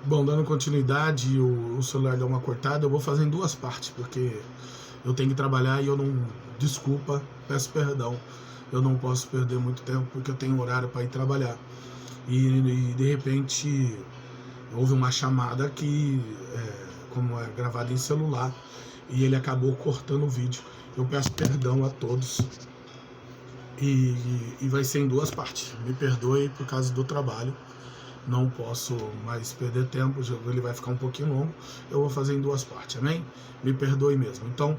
Bom, dando continuidade, o celular deu uma cortada, eu vou fazer em duas partes, porque eu tenho que trabalhar e eu não. Desculpa, peço perdão. Eu não posso perder muito tempo porque eu tenho horário para ir trabalhar. E de repente houve uma chamada que, como é gravada em celular, e ele acabou cortando o vídeo. Eu peço perdão a todos. E vai ser em duas partes. Me perdoe por causa do trabalho. Não posso mais perder tempo, ele vai ficar um pouquinho longo. Eu vou fazer em duas partes, amém? Me perdoe mesmo. Então,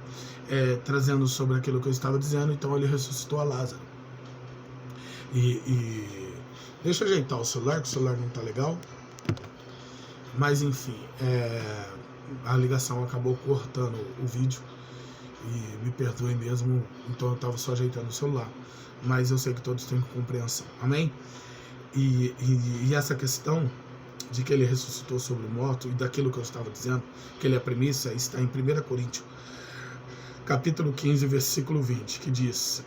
trazendo sobre aquilo que eu estava dizendo, então ele ressuscitou a Lázaro. E deixa eu ajeitar o celular, que o celular não está legal. Mas enfim, a ligação acabou cortando o vídeo. E me perdoe mesmo, então eu estava só ajeitando o celular. Mas eu sei que todos têm compreensão, amém? E essa questão de que ele ressuscitou sobre o morto e daquilo que eu estava dizendo, que ele é a premissa, está em 1 Coríntios, capítulo 15, versículo 20, que diz: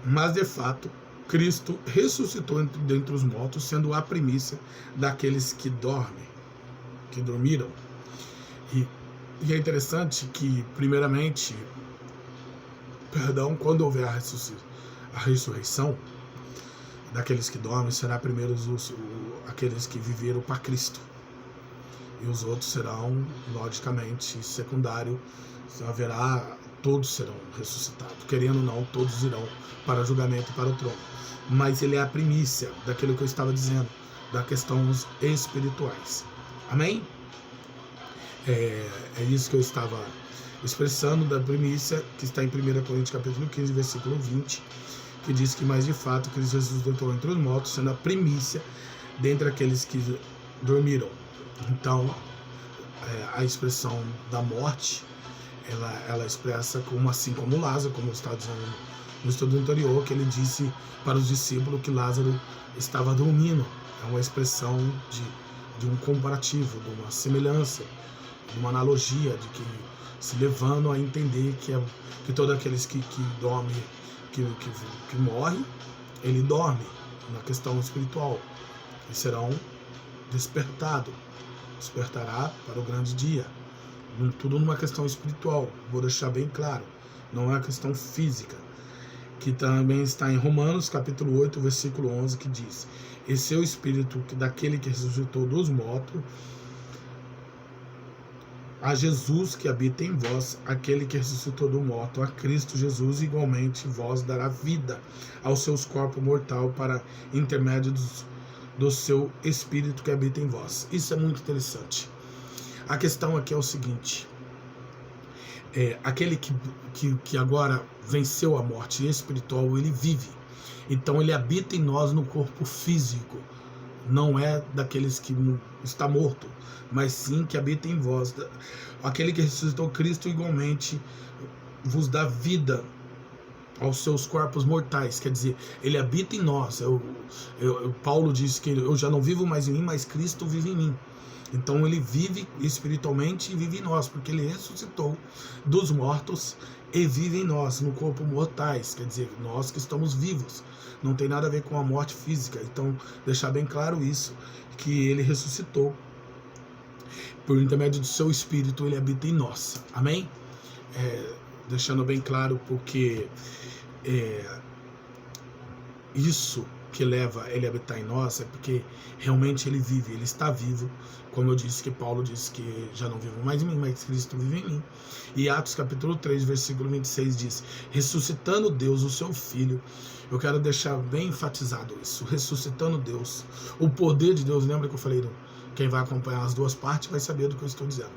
mas de fato, Cristo ressuscitou dentre os mortos, sendo a primícia daqueles que dormiram. E é interessante que, primeiramente, quando houver a ressurreição daqueles que dormem, será primeiro aqueles que viveram para Cristo. E os outros serão, logicamente, secundário. Todos serão ressuscitados. Querendo ou não, todos irão para julgamento e para o trono. Mas ele é a primícia daquilo que eu estava dizendo, da questões espirituais. Amém? É isso que eu estava expressando, da primícia, que está em 1 Coríntios capítulo 15, versículo 20, que diz que, mais de fato, Cristo ressuscitou entre os mortos, sendo a primícia dentre aqueles que dormiram. Então, a expressão da morte, ela expressa como, assim como Lázaro, como eu estava dizendo no estudo anterior, que ele disse para os discípulos que Lázaro estava dormindo. É uma expressão de um comparativo, de uma semelhança, de uma analogia, de que se levando a entender que todos aqueles que dormem, que morre, ele dorme na questão espiritual e serão despertará para o grande dia. Tudo numa questão espiritual, vou deixar bem claro, não é uma questão física, que também está em Romanos capítulo 8, versículo 11, que diz: e seu espírito, daquele que ressuscitou dos mortos, a Jesus que habita em vós, aquele que ressuscitou do morto, a Cristo Jesus, igualmente vós dará vida aos seus corpos mortais para intermédio do seu Espírito que habita em vós. Isso é muito interessante. A questão aqui é o seguinte: aquele que agora venceu a morte espiritual, ele vive. Então ele habita em nós no corpo físico. Não é daqueles que está morto, mas sim que habita em vós. Aquele que ressuscitou Cristo igualmente vos dá vida aos seus corpos mortais. Quer dizer, ele habita em nós. Paulo diz que eu já não vivo mais em mim, mas Cristo vive em mim. Então ele vive espiritualmente e vive em nós, porque ele ressuscitou dos mortos e vive em nós, no corpo mortais, quer dizer, nós que estamos vivos. Não tem nada a ver com a morte física. Então, deixar bem claro isso, que ele ressuscitou. Por intermédio do seu Espírito, ele habita em nós. Amém? Deixando bem claro, porque isso que leva ele a habitar em nós é porque realmente ele vive, ele está vivo, como eu disse, que Paulo disse que já não vivo mais em mim, mas Cristo vive em mim. E Atos capítulo 3, versículo 26 diz: ressuscitando Deus o seu Filho. Eu quero deixar bem enfatizado isso, ressuscitando Deus, o poder de Deus. Lembra que eu falei, quem vai acompanhar as duas partes vai saber do que eu estou dizendo,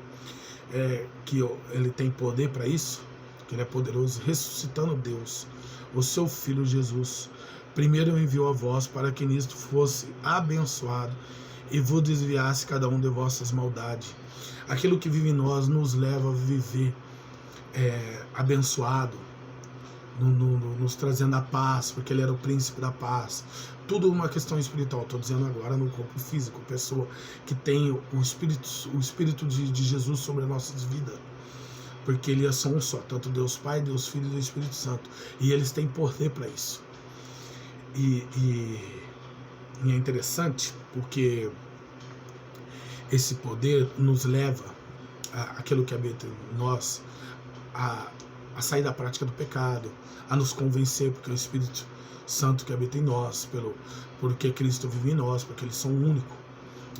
que ele tem poder para isso, que ele é poderoso, ressuscitando Deus, o seu Filho Jesus. Primeiro enviou a vós para que nisto fosse abençoado e vos desviasse cada um de vossas maldades. Aquilo que vive em nós nos leva a viver abençoado, nos trazendo a paz, porque ele era o príncipe da paz. Tudo uma questão espiritual. Estou dizendo agora no corpo físico, pessoa que tem o Espírito de Jesus sobre as nossas vidas. Porque ele é só um só, tanto Deus Pai, Deus Filho e Deus Espírito Santo. E eles têm poder para isso. E é interessante porque esse poder nos leva, aquilo que habita em nós, a sair da prática do pecado, a nos convencer, porque o Espírito Santo que habita em nós, porque Cristo vive em nós, porque eles são únicos.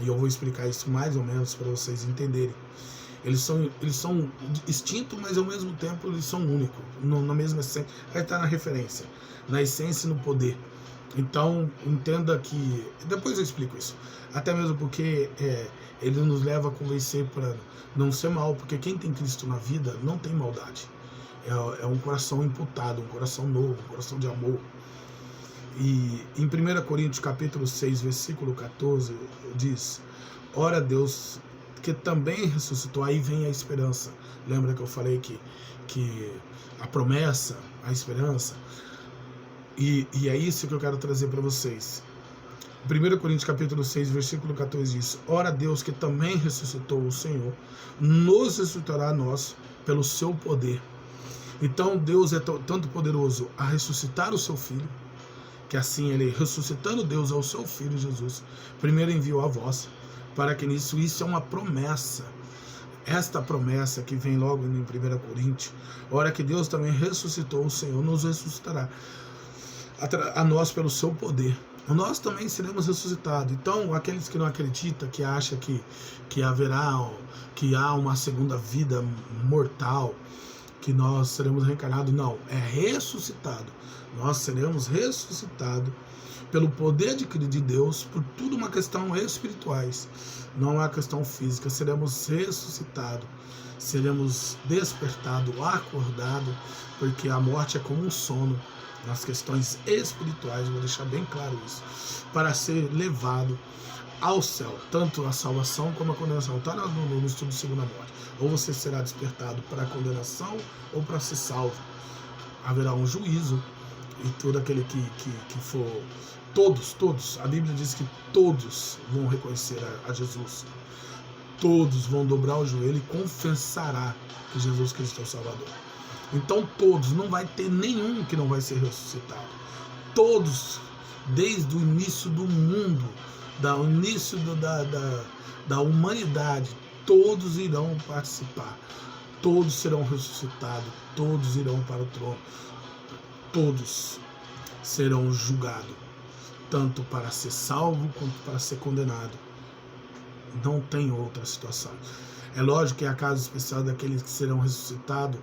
E eu vou explicar isso mais ou menos para vocês entenderem. Eles são distintos, mas ao mesmo tempo eles são únicos, na mesma essência. Aí está na referência, na essência e no poder. Então, entenda que... Depois eu explico isso. Até mesmo porque ele nos leva a convencer para não ser mal, porque quem tem Cristo na vida não tem maldade. É um coração imputado, um coração novo, um coração de amor. E em 1 Coríntios capítulo 6, versículo 14, diz: ora Deus, que também ressuscitou, aí vem a esperança. Lembra que eu falei que a promessa, a esperança, e é isso que eu quero trazer para vocês. 1 Coríntios capítulo 6, versículo 14 diz: ora Deus, que também ressuscitou o Senhor, nos ressuscitará a nós pelo seu poder. Então Deus é tanto poderoso a ressuscitar o seu Filho, que assim ele, ressuscitando Deus ao seu Filho Jesus, primeiro enviou a vós, para que isso é uma promessa. Esta promessa que vem logo em 1 Coríntios, ora que Deus também ressuscitou o Senhor, nos ressuscitará a nós pelo seu poder. Nós também seremos ressuscitados. Então, aqueles que não acreditam, que acham que há uma segunda vida mortal, que nós seremos reencarnados, não, é ressuscitado. Nós seremos ressuscitados pelo poder de Deus, por tudo uma questão espirituais, não é uma questão física. Seremos ressuscitados, seremos despertados, acordados, porque a morte é como um sono. Nas questões espirituais, vou deixar bem claro isso, para ser levado ao céu, tanto a salvação como a condenação. Está no estudo de segunda morte. Ou você será despertado para a condenação ou para ser salvo. Haverá um juízo, e todo aquele que for, todos, a Bíblia diz que todos vão reconhecer a Jesus. Todos vão dobrar o joelho e confessará que Jesus Cristo é o Salvador. Então todos, não vai ter nenhum que não vai ser ressuscitado. Todos, desde o início do mundo, do início da humanidade, todos irão participar. Todos serão ressuscitados, todos irão para o trono. Todos serão julgados, tanto para ser salvo quanto para ser condenado. Não tem outra situação. É lógico que é a caso especial daqueles que serão ressuscitados,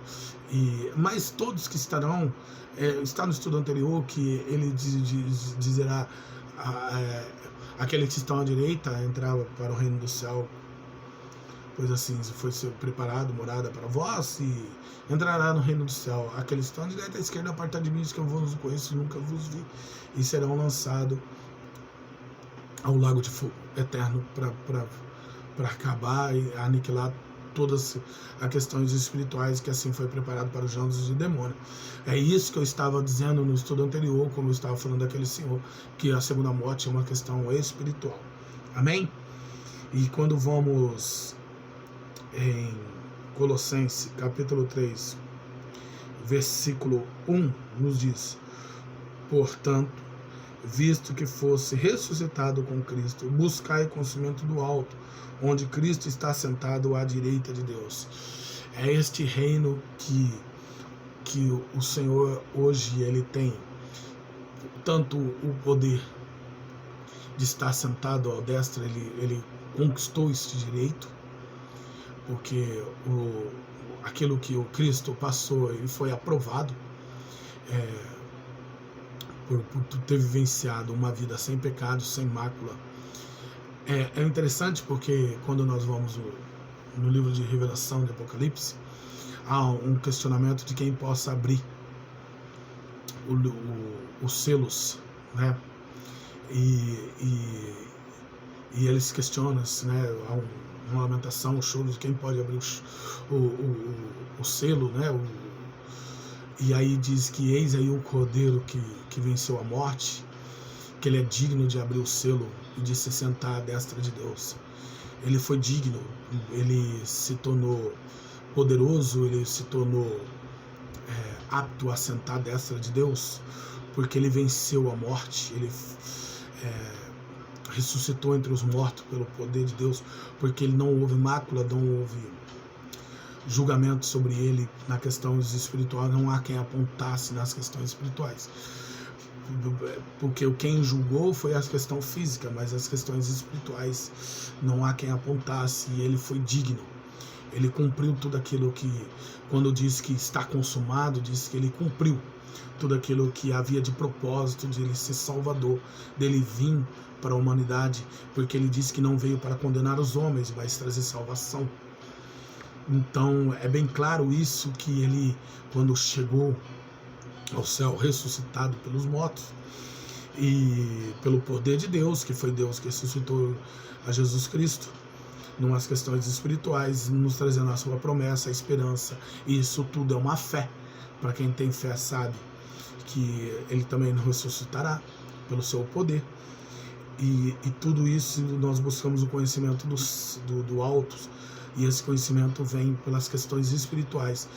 mas todos que estarão, está no estudo anterior que ele dizerá, aqueles que estão à direita entrar para o reino do céu, pois assim foi ser preparado morada para vós, e entrará no reino do céu. Aqueles que estão à direita e à esquerda, apartar de mim, que eu vos conheço, nunca vos vi, e serão lançados ao lago de fogo eterno para acabar e aniquilar todas as questões espirituais, que assim foi preparado para os anjos e demônios. É isso que eu estava dizendo no estudo anterior, como eu estava falando daquele senhor, que a segunda morte é uma questão espiritual. Amém? E quando vamos em Colossenses capítulo 3, versículo 1, nos diz: portanto, visto que fosse ressuscitado com Cristo, buscai o conhecimento do alto, onde Cristo está sentado à direita de Deus. É este reino que o Senhor hoje ele tem tanto o poder de estar sentado à destra, ele conquistou este direito, porque aquilo que o Cristo passou e foi aprovado, por ter vivenciado uma vida sem pecado, sem mácula. É interessante porque quando nós vamos no livro de Revelação, de Apocalipse, há um questionamento de quem possa abrir os selos, né? E eles questionam, né? Há uma lamentação, um choro de quem pode abrir o selo, né? E aí diz que eis aí o Cordeiro que venceu a morte, que ele é digno de abrir o selo e de se sentar à destra de Deus. Ele foi digno, ele se tornou poderoso, ele se tornou apto a sentar à destra de Deus, porque ele venceu a morte, ele ressuscitou entre os mortos pelo poder de Deus, porque ele não houve mácula, não houve julgamento sobre ele na questão espiritual, não há quem apontasse nas questões espirituais. Porque quem julgou foi a questão física, mas as questões espirituais não há quem apontasse, e ele foi digno. Ele cumpriu tudo aquilo que, quando disse que está consumado, disse que ele cumpriu tudo aquilo que havia de propósito de ele ser salvador, dele vir para a humanidade, porque ele disse que não veio para condenar os homens, mas trazer salvação. Então é bem claro isso, que ele, quando chegou ao céu, ressuscitado pelos mortos e pelo poder de Deus, que foi Deus que ressuscitou a Jesus Cristo, numas questões espirituais, nos trazendo a sua promessa, a esperança, e isso tudo é uma fé. Para quem tem fé sabe que ele também ressuscitará pelo seu poder, e tudo isso nós buscamos o conhecimento do alto, e esse conhecimento vem pelas questões espirituais,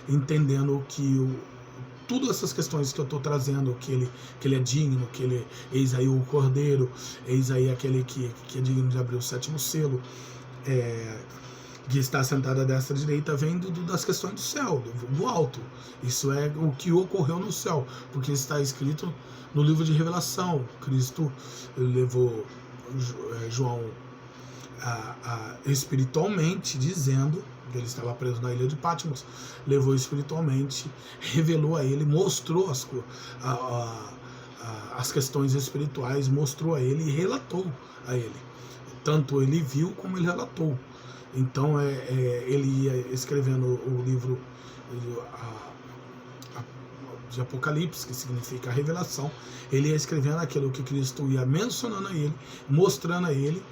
entendendo que todas essas questões que eu estou trazendo, que ele é digno, que ele, eis aí o Cordeiro, eis aí aquele que é digno de abrir o 7º selo, que está sentado à destra e à direita, vem das questões do céu, do alto. Isso é o que ocorreu no céu, porque está escrito no livro de Revelação. Cristo levou João espiritualmente, dizendo que ele estava preso na ilha de Patmos, levou espiritualmente, revelou a ele, mostrou as questões espirituais, mostrou a ele e relatou a ele. Tanto ele viu como ele relatou. Então ele ia escrevendo o livro de Apocalipse, que significa a revelação. Ele ia escrevendo aquilo que Cristo ia mencionando a ele, mostrando a ele,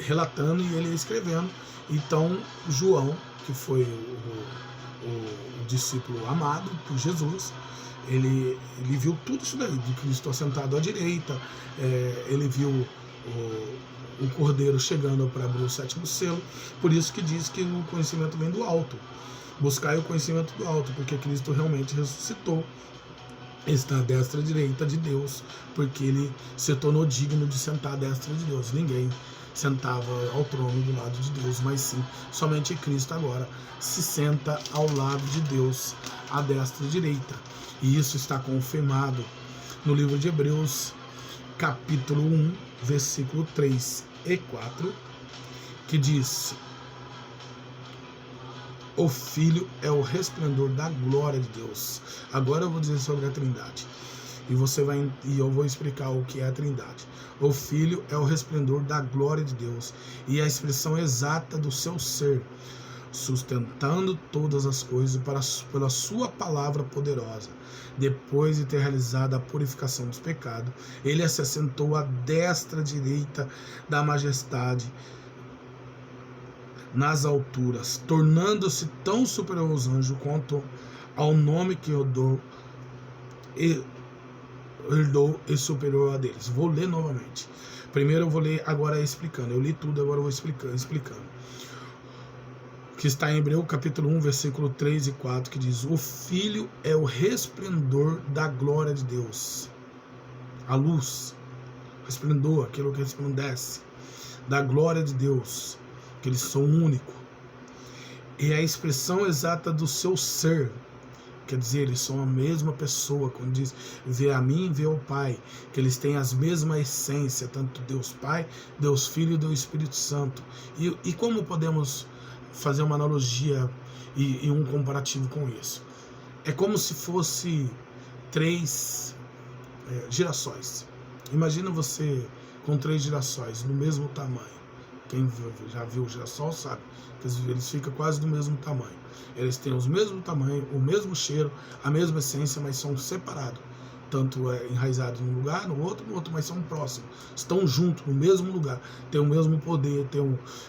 relatando, e ele ia escrevendo. Então João, que foi o discípulo amado por Jesus, ele viu tudo isso daí, de Cristo assentado à direita, ele viu o Cordeiro chegando para abrir o 7º selo. Por isso que diz que o conhecimento vem do alto. Buscai o conhecimento do alto, porque Cristo realmente ressuscitou, está à destra e à direita de Deus, porque ele se tornou digno de sentar à destra de Deus. Ninguém sentava ao trono do lado de Deus, mas sim, somente Cristo agora se senta ao lado de Deus, à destra e à direita. E isso está confirmado no livro de Hebreus, capítulo 1, versículo 3 e 4, que diz: o Filho é o resplendor da glória de Deus. Agora eu vou dizer sobre a Trindade, e eu vou explicar o que é a Trindade. O Filho é o resplendor da glória de Deus e a expressão exata do seu ser, sustentando todas as coisas pela sua palavra poderosa. Depois de ter realizado a purificação dos pecados, ele se assentou à destra e direita da majestade nas alturas, tornando-se tão superior aos anjos quanto ao nome que herdou e superior a deles. Vou ler novamente. Primeiro eu vou ler agora explicando. Eu li tudo, agora eu vou explicando. Que está em Hebreus capítulo 1, versículo 3 e 4, que diz: o Filho é o resplendor da glória de Deus. A luz, resplendor, aquilo que resplandece, da glória de Deus, que eles são únicos. E a expressão exata do seu ser, quer dizer, eles são a mesma pessoa. Quando diz vê a mim, vê ao Pai, que eles têm as mesmas essência, tanto Deus Pai, Deus Filho e Deus Espírito Santo. E como podemos fazer uma analogia e um comparativo com isso? É como se fosse 3 girassóis. Imagina você com 3 girassóis no mesmo tamanho. Quem já viu o girassol sabe que eles ficam quase do mesmo tamanho. Eles têm o mesmo tamanho, o mesmo cheiro, a mesma essência, mas são separados. Tanto enraizados num lugar, no outro, mas são próximos. Estão juntos, no mesmo lugar. Tem o mesmo poder.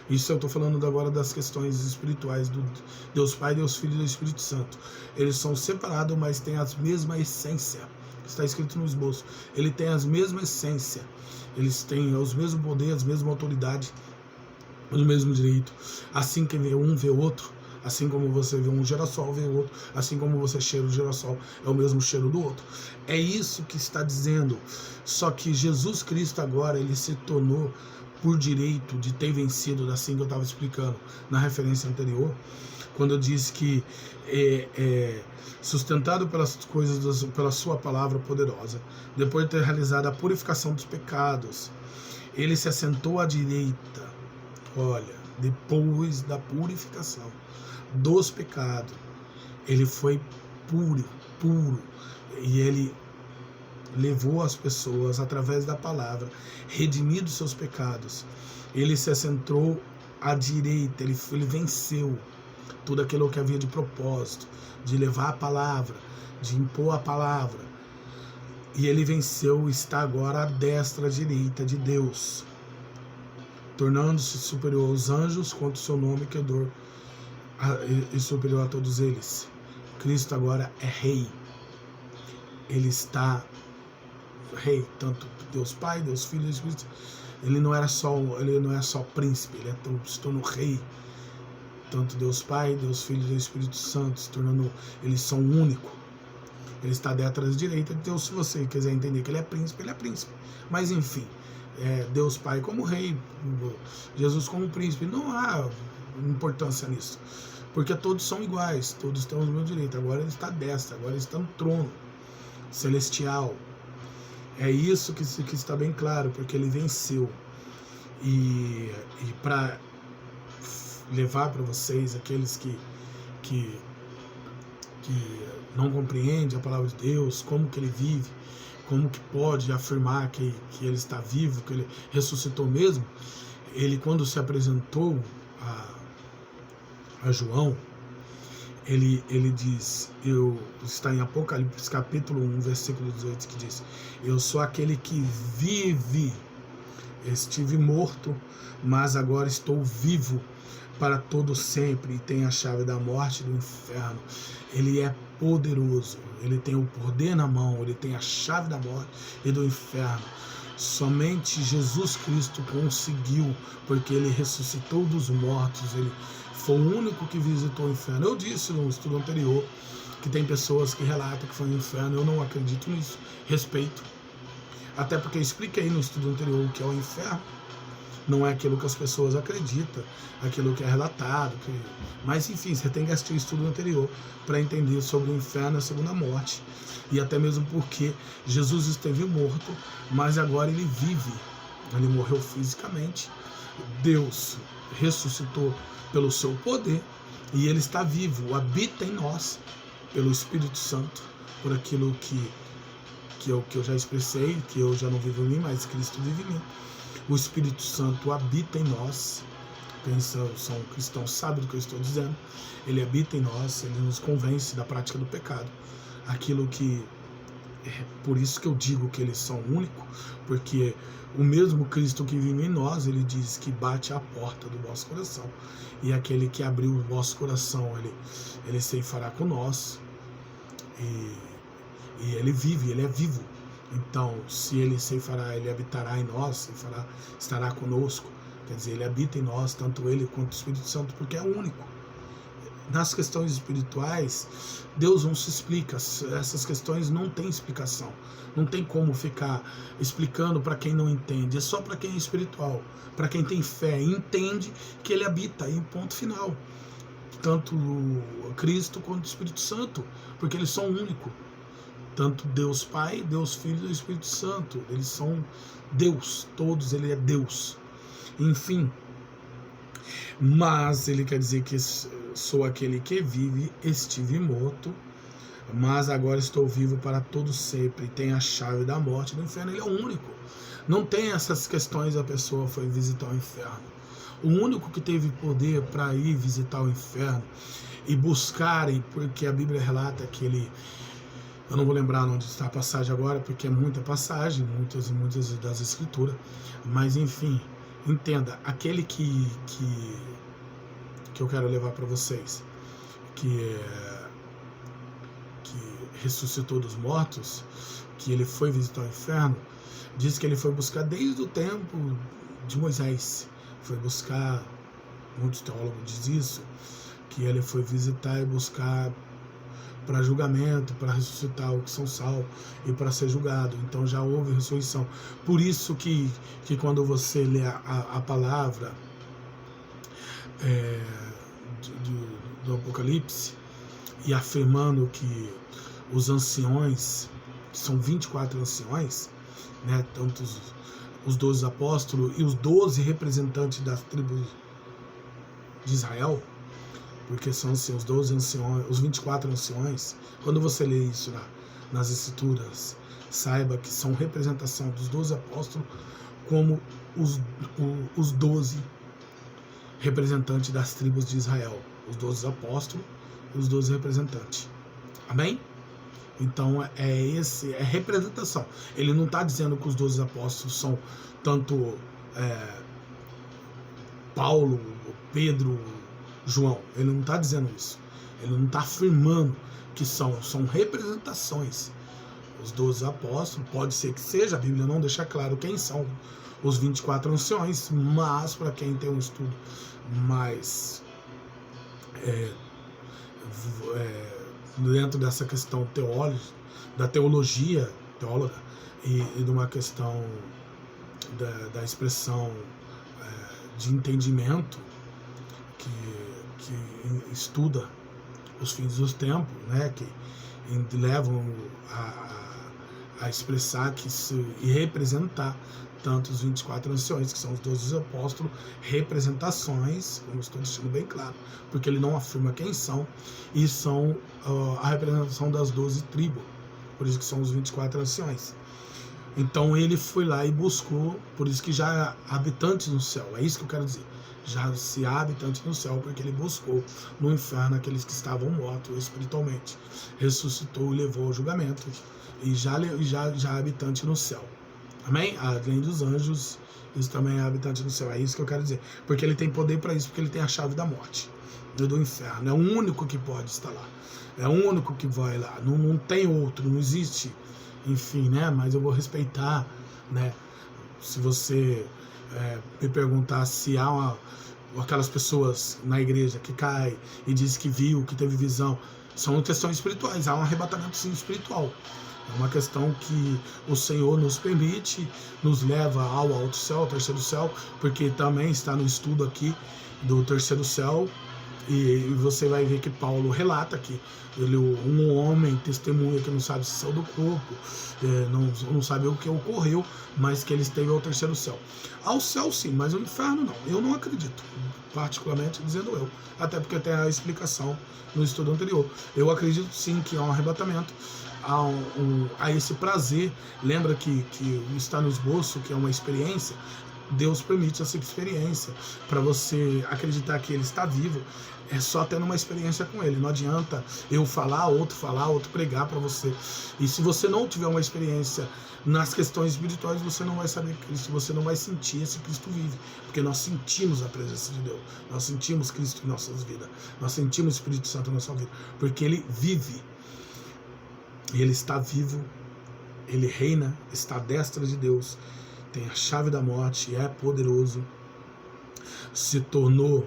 Isso eu estou falando agora das questões espirituais do Deus Pai, Deus Filho e Deus Espírito Santo. Eles são separados, mas têm a mesma essência. Está escrito no esboço. Ele tem as mesmas essências. Eles têm os mesmos poderes, as mesmas autoridades, o mesmo direito. Assim que vê um, vê outro. Assim como você vê um girassol, vê o outro. Assim como você cheira o girassol, é o mesmo cheiro do outro. É isso que está dizendo. Só que Jesus Cristo agora, ele se tornou por direito de ter vencido, assim que eu estava explicando na referência anterior, quando eu disse que sustentado pelas coisas, pela sua palavra poderosa, depois de ter realizado a purificação dos pecados, ele se assentou à direita. Olha, depois da purificação dos pecados, ele foi puro, e ele levou as pessoas através da palavra, redimindo seus pecados. Ele se assentou à direita, ele venceu tudo aquilo que havia de propósito, de levar a palavra, de impor a palavra. E ele venceu, está agora à destra, à direita de Deus, tornando-se superior aos anjos, quanto o seu nome criador e superior a todos eles. Cristo agora é rei. Ele está rei, tanto Deus Pai, Deus Filho, Deus Espírito. Ele não é só príncipe, ele se tornou rei. Tanto Deus Pai, Deus Filho e Deus Espírito Santo, se tornando, eles são únicos. Ele está detrás da direita de Deus. Se você quiser entender que ele é príncipe, ele é príncipe. Mas enfim, Deus Pai como rei, Jesus como príncipe, não há importância nisso. Porque todos são iguais, todos estão no meu direito. Agora ele está à destra, agora ele está no trono celestial. É isso que está bem claro, porque ele venceu. E para levar para vocês, aqueles que não compreendem a palavra de Deus, como que ele vive, como que pode afirmar que ele está vivo, que ele ressuscitou mesmo. Ele, quando se apresentou a João, ele diz, está em Apocalipse capítulo 1, versículo 18, que diz: eu sou aquele que vive, estive morto, mas agora estou vivo para todo sempre, e tem a chave da morte e do inferno. Ele é poderoso, ele tem o poder na mão, ele tem a chave da morte e do inferno. Somente Jesus Cristo conseguiu, porque ele ressuscitou dos mortos, ele foi o único que visitou o inferno. Eu disse no estudo anterior que tem pessoas que relatam que foi no inferno, eu não acredito nisso, respeito. Até porque eu expliquei no estudo anterior o que é o inferno. Não é aquilo que as pessoas acreditam, aquilo que é relatado. Mas enfim, você tem que assistir o estudo anterior para entender sobre o inferno e a segunda morte. E até mesmo porque Jesus esteve morto, mas agora ele vive. Ele morreu fisicamente. Deus ressuscitou pelo seu poder e ele está vivo, habita em nós pelo Espírito Santo, por aquilo que eu já expressei, que eu já não vivo em mim, mas Cristo vive em mim. O Espírito Santo habita em nós. Quem são cristãos sabem do que eu estou dizendo. Ele habita em nós, ele nos convence da prática do pecado. Aquilo que por isso que eu digo que eles são únicos, porque o mesmo Cristo que vive em nós, ele diz que bate à porta do vosso coração. E aquele que abriu o vosso coração, ele ceifará com nós. E ele vive, ele é vivo. Então, se ele ceifará, ele habitará em nós, estará conosco. Quer dizer, ele habita em nós, tanto ele quanto o Espírito Santo, porque é único. Nas questões espirituais, Deus não se explica. Essas questões não têm explicação. Não tem como ficar explicando para quem não entende. É só para quem é espiritual. Para quem tem fé, entende que ele habita em ponto final. Tanto o Cristo quanto o Espírito Santo, porque eles são únicos. Tanto Deus Pai, Deus Filho e Espírito Santo. Eles são Deus, todos, ele é Deus. Enfim, mas ele quer dizer que sou aquele que vive, estive morto, mas agora estou vivo para todo sempre. Tem a chave da morte e do inferno. Ele é o único. Não tem essas questões, a pessoa foi visitar o inferno. O único que teve poder para ir visitar o inferno e buscarem, porque a Bíblia relata que ele... Eu não vou lembrar onde está a passagem agora, porque é muita passagem, muitas das escrituras. Mas, enfim, entenda, aquele que eu quero levar para vocês, que ressuscitou dos mortos, que ele foi visitar o inferno, diz que ele foi buscar desde o tempo de Moisés. Foi buscar, muitos teólogos dizem isso, que ele foi visitar e buscar para julgamento, para ressuscitar o que são salvos e para ser julgado. Então já houve ressurreição. Por isso que quando você lê a palavra do Apocalipse, e afirmando que os anciões, que são 24 anciões, né, tanto os 12 apóstolos e os 12 representantes das tribos de Israel, porque são assim, os 12 anciões, os 24 anciões. Quando você lê isso nas escrituras, saiba que são representação dos 12 apóstolos como os 12 representantes das tribos de Israel, os 12 apóstolos e os 12 representantes. Amém? Então é representação. Ele não está dizendo que os 12 apóstolos são tanto Paulo, Pedro, João. Ele não está dizendo isso. Ele não está afirmando que são representações. Os 12 apóstolos, pode ser que seja, a Bíblia não deixa claro quem são os 24 anciões, mas para quem tem um estudo mais dentro dessa questão da teologia teóloga e de uma questão da expressão de entendimento que estuda os fins dos tempos, né, que levam a expressar e representar tanto os 24 anciões, que são os 12 apóstolos, representações, como estou deixando bem claro, porque ele não afirma quem são, e são a representação das 12 tribos, por isso que são os 24 anciões. Então ele foi lá e buscou, por isso que já há habitantes no céu, é isso que eu quero dizer, já se há habitantes no céu, porque ele buscou no inferno aqueles que estavam mortos espiritualmente, ressuscitou e levou ao julgamento, e já há habitante no céu. Amém? Além dos anjos, isso também é habitante do céu. É isso que eu quero dizer. Porque ele tem poder para isso, porque ele tem a chave da morte e do inferno. É o único que pode estar lá. É o único que vai lá. Não tem outro, não existe. Enfim, né? Mas eu vou respeitar, né? Se você me perguntar se há aquelas pessoas na igreja que caem e diz que viu, que teve visão, são questões espirituais. Há um arrebatamento sim espiritual. É uma questão que o Senhor nos permite, nos leva ao alto céu, ao terceiro céu, porque também está no estudo aqui do terceiro céu, e você vai ver que Paulo relata que ele, um homem testemunha que não sabe se saiu do corpo, não sabe o que ocorreu, mas que ele esteve ao terceiro céu. Ao céu sim, mas ao inferno não. Eu não acredito, particularmente dizendo eu, até porque tem a explicação no estudo anterior. Eu acredito sim que há um arrebatamento, a esse prazer. Lembra que está no esboço, que é uma experiência. Deus permite essa experiência para você acreditar que Ele está vivo. É só tendo uma experiência com Ele. Não adianta eu falar, outro pregar para você. E se você não tiver uma experiência nas questões espirituais, você não vai saber Cristo, você não vai sentir esse Cristo vive. Porque nós sentimos a presença de Deus, nós sentimos Cristo em nossas vidas, nós sentimos o Espírito Santo em nossa vida, porque Ele vive. Ele está vivo, Ele reina, está à destra de Deus, tem a chave da morte, é poderoso, se tornou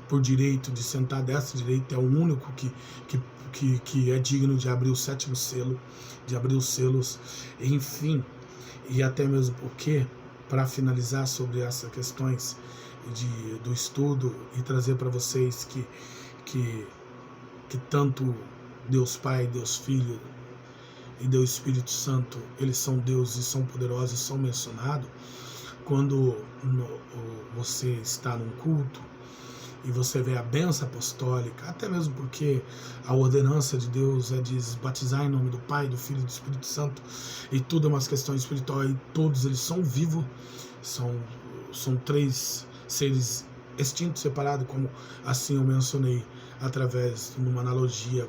por direito de sentar à destra direita, é o único que é digno de abrir o sétimo selo, de abrir os selos, enfim, e até mesmo porque, para finalizar sobre essas questões do estudo e trazer para vocês que tanto Deus Pai, Deus Filho e Deus Espírito Santo, eles são Deus e são poderosos e são mencionados. Quando você está num culto e você vê a bênção apostólica, até mesmo porque a ordenança de Deus é de batizar em nome do Pai, do Filho e do Espírito Santo, e tudo é uma questão espiritual, e todos eles são vivos, são três seres extintos, separados, como assim eu mencionei, através de uma analogia,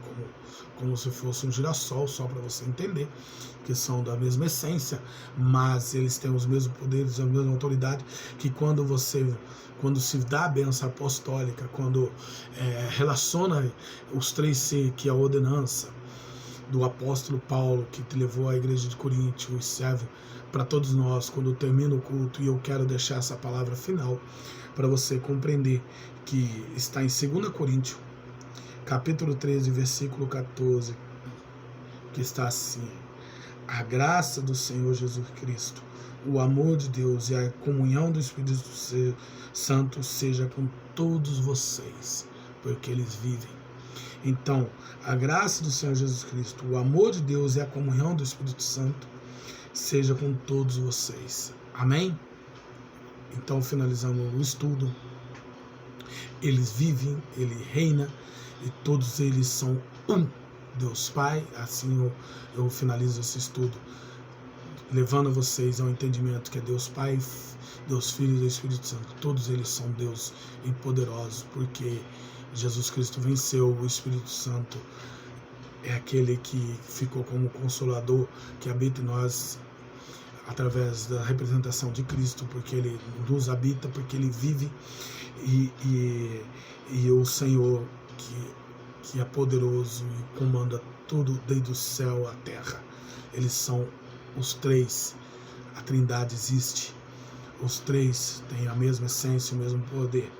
como se fosse um girassol, só para você entender, que são da mesma essência, mas eles têm os mesmos poderes, a mesma autoridade, que quando se dá a bênção apostólica, quando relaciona os três C, que é a ordenança do apóstolo Paulo, que te levou à igreja de Coríntio e serve para todos nós, quando termina o culto, e eu quero deixar essa palavra final para você compreender que está em 2 Coríntios, capítulo 13, versículo 14, que está assim: a graça do Senhor Jesus Cristo, o amor de Deus e a comunhão do Espírito Santo seja com todos vocês, porque eles vivem. Então, a graça do Senhor Jesus Cristo, o amor de Deus e a comunhão do Espírito Santo seja com todos vocês. Amém? Então, finalizando o estudo, eles vivem, ele reina e todos eles são um. Deus Pai, assim eu finalizo esse estudo, levando vocês ao entendimento que é Deus Pai, Deus Filho e Deus Espírito Santo. Todos eles são Deus e poderosos, porque Jesus Cristo venceu. O Espírito Santo é aquele que ficou como consolador, que habita em nós através da representação de Cristo, porque ele nos habita, porque ele vive, e o Senhor que é poderoso e comanda tudo desde o céu à terra. Eles são os três, a Trindade existe, os três têm a mesma essência, o mesmo poder.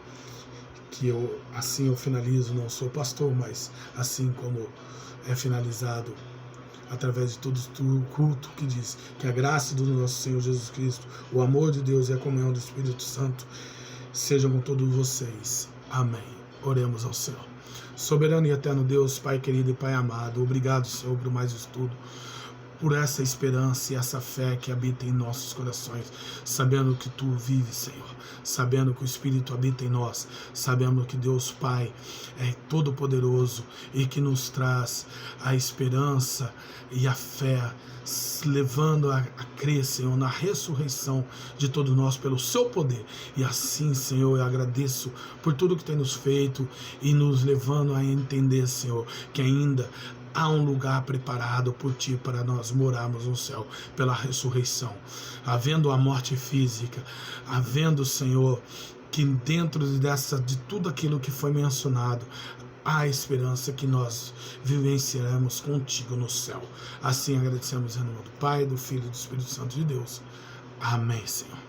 Assim eu finalizo, não sou pastor, mas assim como é finalizado através de todo o culto, que diz que a graça do nosso Senhor Jesus Cristo, o amor de Deus e a comunhão do Espírito Santo sejam com todos vocês. Amém. Oremos ao Senhor. Soberano e eterno Deus, Pai querido e Pai amado, obrigado, Senhor, por mais estudo, por essa esperança e essa fé que habita em nossos corações, sabendo que Tu vives, Senhor, sabendo que o Espírito habita em nós, sabendo que Deus Pai é todo-poderoso e que nos traz a esperança e a fé, levando a crer, Senhor, na ressurreição de todos nós pelo Seu poder. E assim, Senhor, eu agradeço por tudo que tem nos feito e nos levando a entender, Senhor, que ainda há um lugar preparado por Ti para nós morarmos no céu pela ressurreição. Havendo a morte física, havendo, Senhor, que dentro de tudo aquilo que foi mencionado, há a esperança que nós vivenciaremos contigo no céu. Assim agradecemos em nome do Pai, do Filho e do Espírito Santo de Deus. Amém, Senhor.